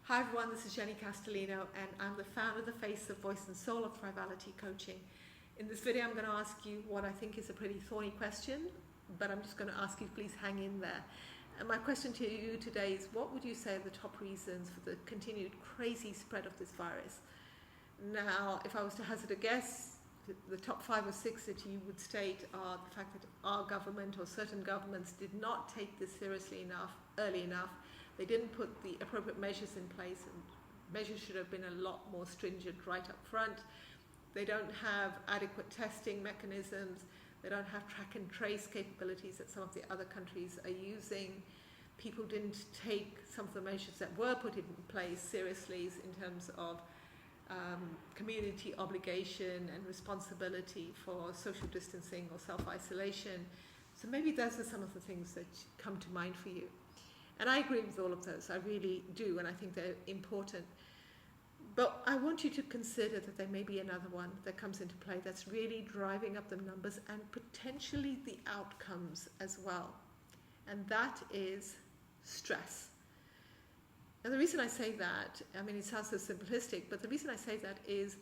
Hi everyone, this is Jenny Castellino and I'm the founder of the face, of voice and soul of Thrivality Coaching. In this video I'm going to ask you what I think is a pretty thorny question, but I'm just going to ask you to please hang in there. And my question to you today is, what would you say are the top reasons for the continued crazy spread of this virus? Now, if I was to hazard a guess, the top 5 or 6 that you would state are the fact that our government or certain governments did not take this seriously enough, early enough. They didn't put the appropriate measures in place, and measures should have been a lot more stringent right up front. They don't have adequate testing mechanisms. They don't have track and trace capabilities that some of the other countries are using. People didn't take some of the measures that were put in place seriously in terms of community obligation and responsibility for social distancing or self-isolation. So maybe those are some of the things that come to mind for you. And I agree with all of those, I really do, and I think they're important. But I want you to consider that there may be another one that comes into play that's really driving up the numbers and potentially the outcomes as well. And that is stress. And the reason I say that, I mean, it sounds so simplistic, but the reason I say that is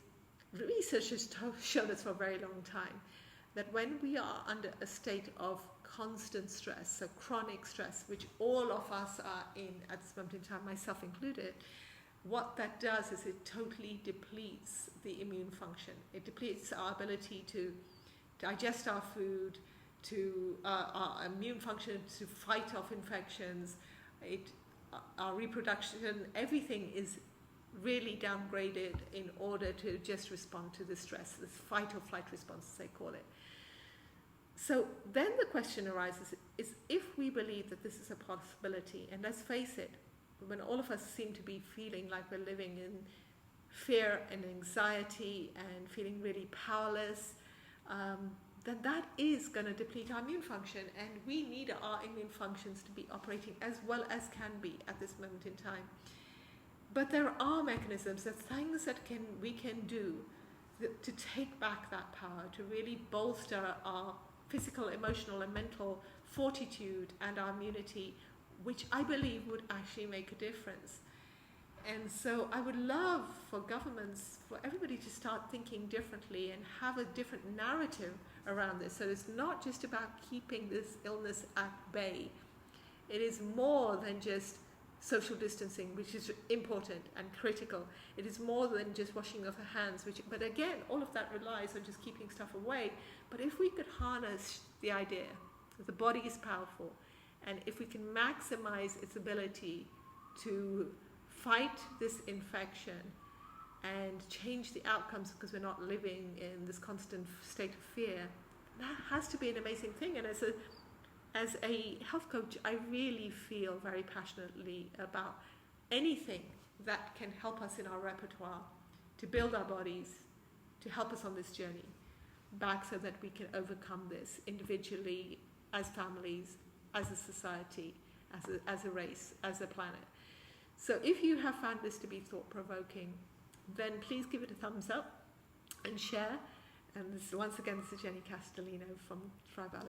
research has shown us for a very long time that when we are under a state of constant stress, so chronic stress, which all of us are in at this moment in time, myself included, what that does is it totally depletes the immune function. It depletes our ability to digest our food, to our immune function to fight off infections, our reproduction, everything is really downgraded in order to just respond to the stress, this fight or flight response, as they call it. So then the question arises, is if we believe that this is a possibility, and let's face it, when all of us seem to be feeling like we're living in fear and anxiety and feeling really powerless, then that is going to deplete our immune function, and we need our immune functions to be operating as well as can be at this moment in time. But there are mechanisms, there's things that we can do to take back that power, to really bolster our physical, emotional and mental fortitude and our immunity, which I believe would actually make a difference. And so I would love for governments, for everybody to start thinking differently and have a different narrative around this. So it's not just about keeping this illness at bay. It is more than just social distancing, which is important and critical. It is more than just washing of the hands, but again, all of that relies on just keeping stuff away. But if we could harness the idea that the body is powerful, and if we can maximize its ability to fight this infection and change the outcomes, because we're not living in this constant state of fear, that has to be an amazing thing. And as a health coach, I really feel very passionately about anything that can help us in our repertoire to build our bodies, to help us on this journey back so that we can overcome this individually, as families, as a society, as a race, as a planet. So if you have found this to be thought-provoking, then please give it a thumbs up and share. And once again, this is Jenny Castellino from Thrivality.